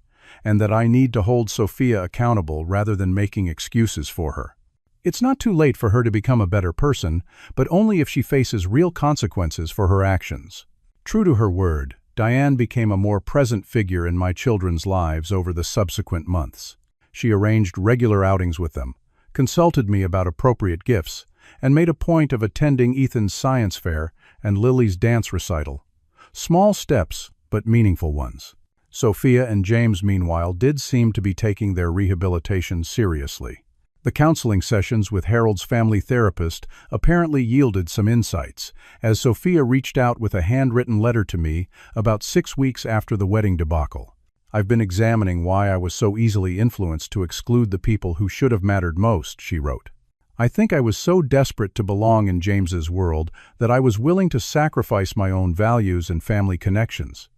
and that I need to hold Sophia accountable rather than making excuses for her. It's not too late for her to become a better person, but only if she faces real consequences for her actions. True to her word, Diane became a more present figure in my children's lives over the subsequent months. She arranged regular outings with them, consulted me about appropriate gifts, and made a point of attending Ethan's science fair and Lily's dance recital. Small steps, but meaningful ones. Sophia and James, meanwhile, did seem to be taking their rehabilitation seriously. The counseling sessions with Harold's family therapist apparently yielded some insights, as Sophia reached out with a handwritten letter to me about 6 weeks after the wedding debacle. I've been examining why I was so easily influenced to exclude the people who should have mattered most, she wrote. I think I was so desperate to belong in James's world that I was willing to sacrifice my own values and family connections.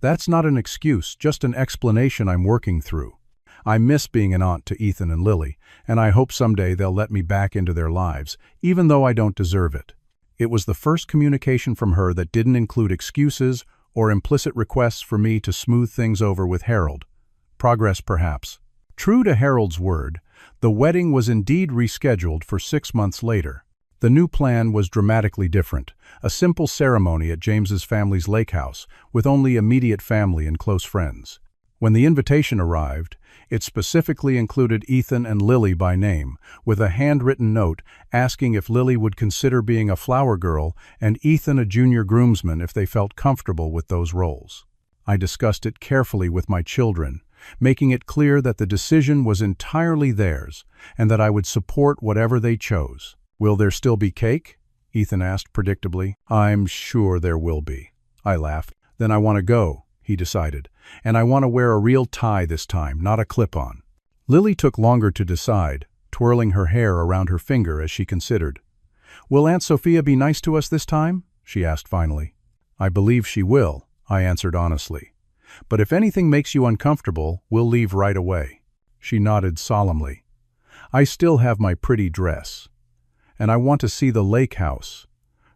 That's not an excuse, just an explanation I'm working through. I miss being an aunt to Ethan and Lily, and I hope someday they'll let me back into their lives, even though I don't deserve it. It was the first communication from her that didn't include excuses or implicit requests for me to smooth things over with Harold. Progress, perhaps. True to Harold's word, the wedding was indeed rescheduled for 6 months later. The new plan was dramatically different, a simple ceremony at James's family's lake house, with only immediate family and close friends. When the invitation arrived, it specifically included Ethan and Lily by name, with a handwritten note asking if Lily would consider being a flower girl and Ethan a junior groomsman if they felt comfortable with those roles. I discussed it carefully with my children, making it clear that the decision was entirely theirs and that I would support whatever they chose. Will there still be cake? Ethan asked predictably. I'm sure there will be. I laughed. Then I want to go, he decided, and I want to wear a real tie this time, not a clip-on. Lily took longer to decide, twirling her hair around her finger as she considered. Will Aunt Sophia be nice to us this time? She asked finally. I believe she will, I answered honestly. But if anything makes you uncomfortable, we'll leave right away. She nodded solemnly. I still have my pretty dress. And I want to see the lake house.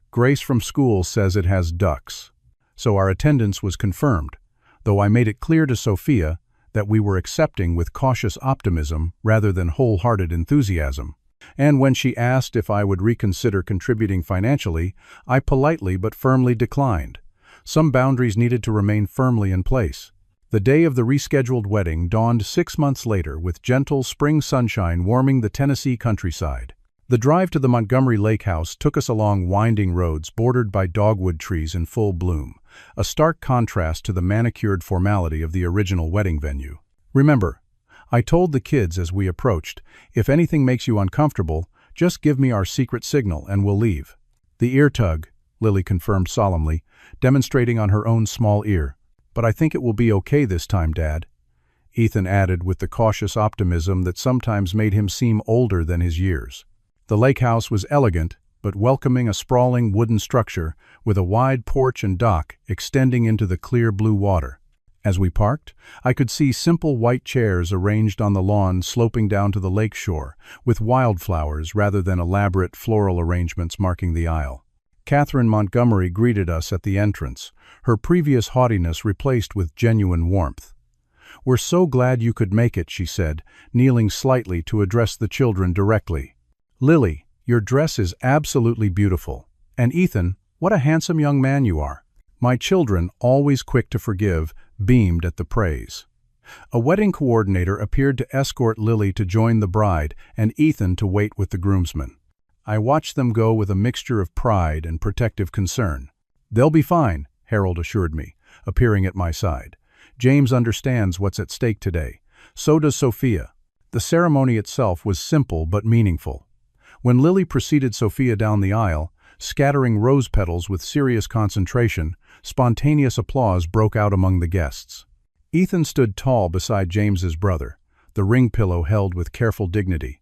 Grace from school says it has ducks. So our attendance was confirmed, though I made it clear to Sophia that we were accepting with cautious optimism rather than wholehearted enthusiasm. And when she asked if I would reconsider contributing financially, I politely but firmly declined. Some boundaries needed to remain firmly in place. The day of the rescheduled wedding dawned 6 months later with gentle spring sunshine warming the Tennessee countryside. The drive to the Montgomery Lake House took us along winding roads bordered by dogwood trees in full bloom, a stark contrast to the manicured formality of the original wedding venue. Remember, I told the kids as we approached, if anything makes you uncomfortable, just give me our secret signal and we'll leave. The ear tug, Lily confirmed solemnly, demonstrating on her own small ear. But I think it will be okay this time, Dad. Ethan added with the cautious optimism that sometimes made him seem older than his years. The lake house was elegant, but welcoming, a sprawling wooden structure with a wide porch and dock extending into the clear blue water. As we parked, I could see simple white chairs arranged on the lawn sloping down to the lake shore, with wildflowers rather than elaborate floral arrangements marking the aisle. Catherine Montgomery greeted us at the entrance, her previous haughtiness replaced with genuine warmth. We're so glad you could make it, she said, kneeling slightly to address the children directly. Lily, your dress is absolutely beautiful. And Ethan, what a handsome young man you are. My children, always quick to forgive, beamed at the praise. A wedding coordinator appeared to escort Lily to join the bride and Ethan to wait with the groomsmen. I watched them go with a mixture of pride and protective concern. They'll be fine, Harold assured me, appearing at my side. James understands what's at stake today. So does Sophia. The ceremony itself was simple but meaningful. When Lily preceded Sophia down the aisle, scattering rose petals with serious concentration, spontaneous applause broke out among the guests. Ethan stood tall beside James's brother, the ring pillow held with careful dignity.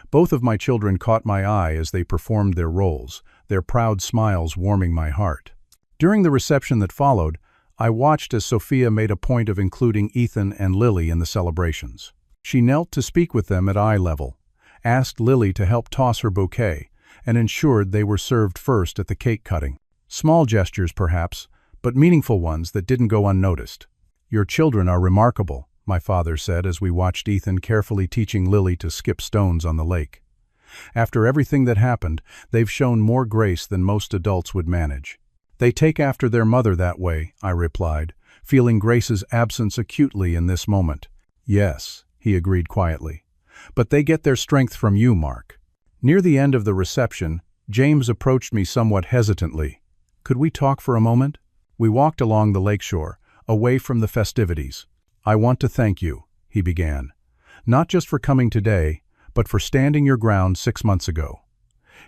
Both of my children caught my eye as they performed their roles, their proud smiles warming my heart. During the reception that followed, I watched as Sophia made a point of including Ethan and Lily in the celebrations. She knelt to speak with them at eye level, asked Lily to help toss her bouquet, and ensured they were served first at the cake cutting. Small gestures, perhaps, but meaningful ones that didn't go unnoticed. "Your children are remarkable," my father said as we watched Ethan carefully teaching Lily to skip stones on the lake. "After everything that happened, they've shown more grace than most adults would manage." "They take after their mother that way," I replied, feeling Grace's absence acutely in this moment. "Yes," he agreed quietly. "But they get their strength from you, Mark." Near the end of the reception, James approached me somewhat hesitantly. "Could we talk for a moment?" We walked along the lakeshore, away from the festivities. "I want to thank you," he began. "Not just for coming today, but for standing your ground 6 months ago.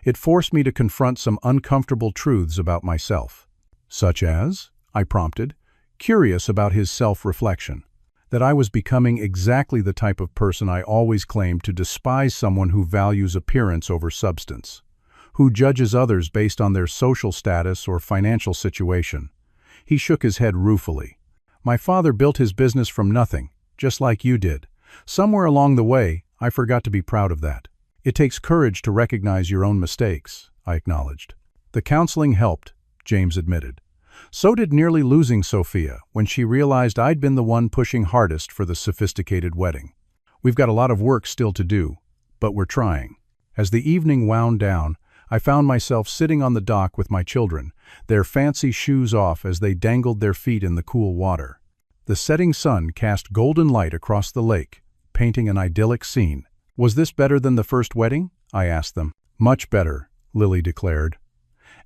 It forced me to confront some uncomfortable truths about myself." "Such as?" I prompted, curious about his self-reflection. "That I was becoming exactly the type of person I always claimed to despise, someone who values appearance over substance, who judges others based on their social status or financial situation." He shook his head ruefully. "My father built his business from nothing, just like you did. Somewhere along the way, I forgot to be proud of that." "It takes courage to recognize your own mistakes," I acknowledged. "The counseling helped," James admitted. "So did nearly losing Sophia when she realized I'd been the one pushing hardest for the sophisticated wedding. We've got a lot of work still to do, but we're trying." As the evening wound down, I found myself sitting on the dock with my children, their fancy shoes off as they dangled their feet in the cool water. The setting sun cast golden light across the lake, painting an idyllic scene. "Was this better than the first wedding?" I asked them. "Much better," Lily declared.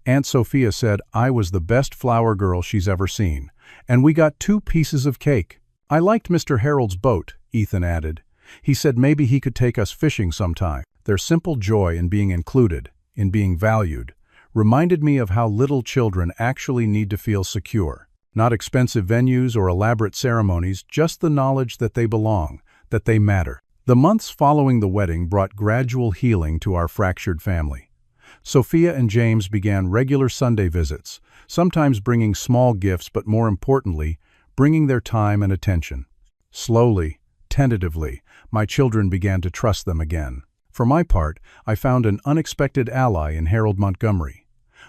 "Aunt Sophia said I was the best flower girl she's ever seen, and we got 2 pieces of cake. I liked Mr. Harold's boat," Ethan added. "He said maybe he could take us fishing sometime." Their simple joy in being included, in being valued, reminded me of how little children actually need to feel secure. Not expensive venues or elaborate ceremonies, just the knowledge that they belong, that they matter. The months following the wedding brought gradual healing to our fractured family. Sophia and James began regular Sunday visits, sometimes bringing small gifts, but more importantly, bringing their time and attention. Slowly, tentatively, my children began to trust them again. For my part, I found an unexpected ally in Harold Montgomery.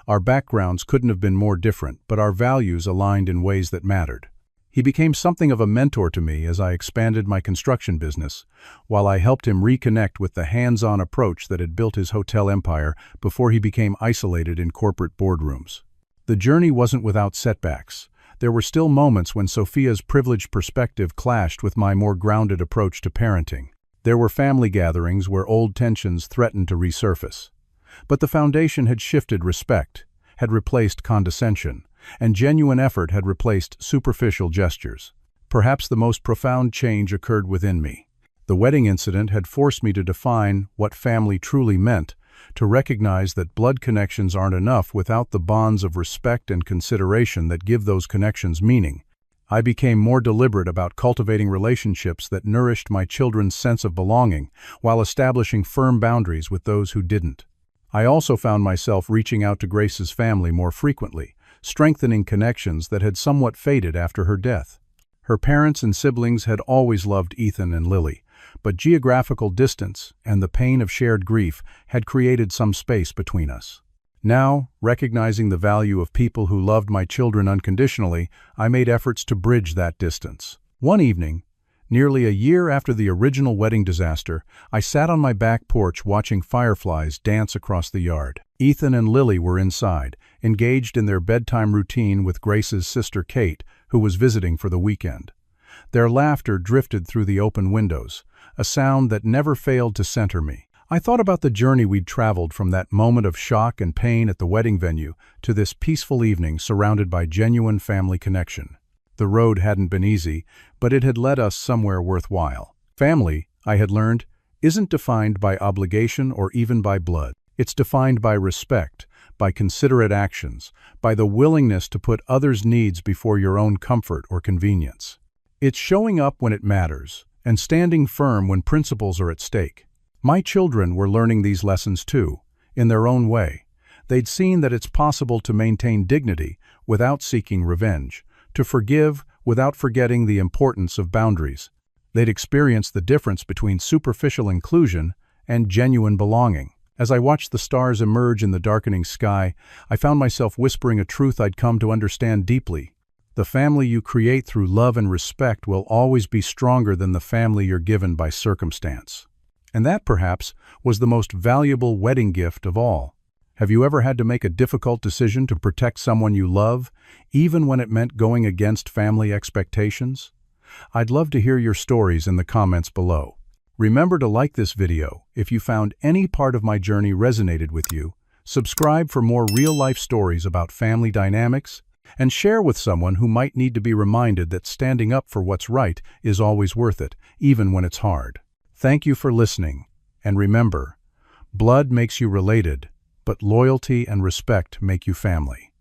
Our backgrounds couldn't have been more different, but our values aligned in ways that mattered. He became something of a mentor to me as I expanded my construction business, while I helped him reconnect with the hands-on approach that had built his hotel empire before he became isolated in corporate boardrooms. The journey wasn't without setbacks. There were still moments when Sophia's privileged perspective clashed with my more grounded approach to parenting. There were family gatherings where old tensions threatened to resurface. But the foundation had shifted. Respect had replaced condescension, and genuine effort had replaced superficial gestures. Perhaps the most profound change occurred within me. The wedding incident had forced me to define what family truly meant, to recognize that blood connections aren't enough without the bonds of respect and consideration that give those connections meaning. I became more deliberate about cultivating relationships that nourished my children's sense of belonging, while establishing firm boundaries with those who didn't. I also found myself reaching out to Grace's family more frequently, strengthening connections that had somewhat faded after her death. Her parents and siblings had always loved Ethan and Lily, but geographical distance and the pain of shared grief had created some space between us. Now, recognizing the value of people who loved my children unconditionally, I made efforts to bridge that distance. One evening, nearly a year after the original wedding disaster, I sat on my back porch watching fireflies dance across the yard. Ethan and Lily were inside, engaged in their bedtime routine with Grace's sister Kate, who was visiting for the weekend. Their laughter drifted through the open windows, a sound that never failed to center me. I thought about the journey we'd traveled from that moment of shock and pain at the wedding venue to this peaceful evening surrounded by genuine family connection. The road hadn't been easy, but it had led us somewhere worthwhile. Family, I had learned, isn't defined by obligation or even by blood. It's defined by respect, by considerate actions, by the willingness to put others' needs before your own comfort or convenience. It's showing up when it matters, and standing firm when principles are at stake. My children were learning these lessons too, in their own way. They'd seen that it's possible to maintain dignity without seeking revenge, to forgive without forgetting the importance of boundaries. They'd experienced the difference between superficial inclusion and genuine belonging. As I watched the stars emerge in the darkening sky, I found myself whispering a truth I'd come to understand deeply. The family you create through love and respect will always be stronger than the family you're given by circumstance. And that, perhaps, was the most valuable wedding gift of all. Have you ever had to make a difficult decision to protect someone you love, even when it meant going against family expectations? I'd love to hear your stories in the comments below. Remember to like this video if you found any part of my journey resonated with you, subscribe for more real-life stories about family dynamics, and share with someone who might need to be reminded that standing up for what's right is always worth it, even when it's hard. Thank you for listening, and remember, blood makes you related, but loyalty and respect make you family.